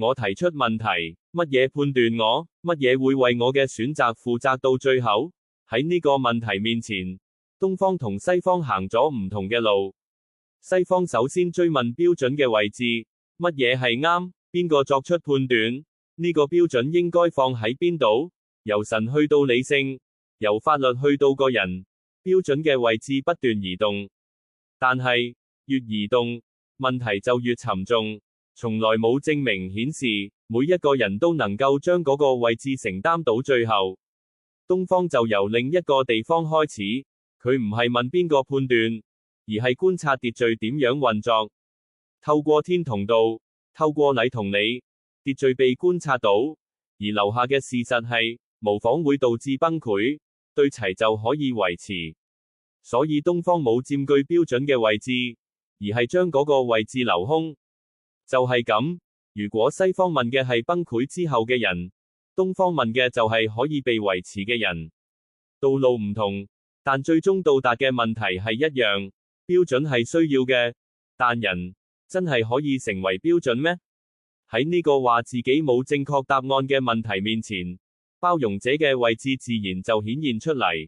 我提出問題，乜嘢判斷我，乜嘢會為我嘅選擇負責到最後？喺呢個問題面前，東方同西方行咗唔同嘅路。西方首先追問標準嘅位置，乜嘢係啱，邊個作出判斷，呢個標準應該放喺邊度？由神去到理性，由法律去到個人，標準嘅位置不斷移動。但係，越移動，問題就越沉重。從來冇證明顯示，每一個人都能夠將嗰個位置承擔到最後。東方就由另一個地方開始，佢唔係問邊個判斷，而係觀察秩序點樣運作。透過天同道，透過禮同理，秩序被觀察到，而留下嘅事實係，模仿會導致崩潰，對齊就可以維持。所以東方冇佔據標準嘅位置，而係將嗰個位置留空。就係咁，如果西方問嘅係崩潰之後嘅人，東方問嘅就係可以被維持嘅人。道路唔同，但最終到達嘅問題係一樣，標準係需要嘅，但人真係可以成為標準咩？喺呢個話自己冇正確答案嘅問題面前，包容者嘅位置自然就顯現出嚟。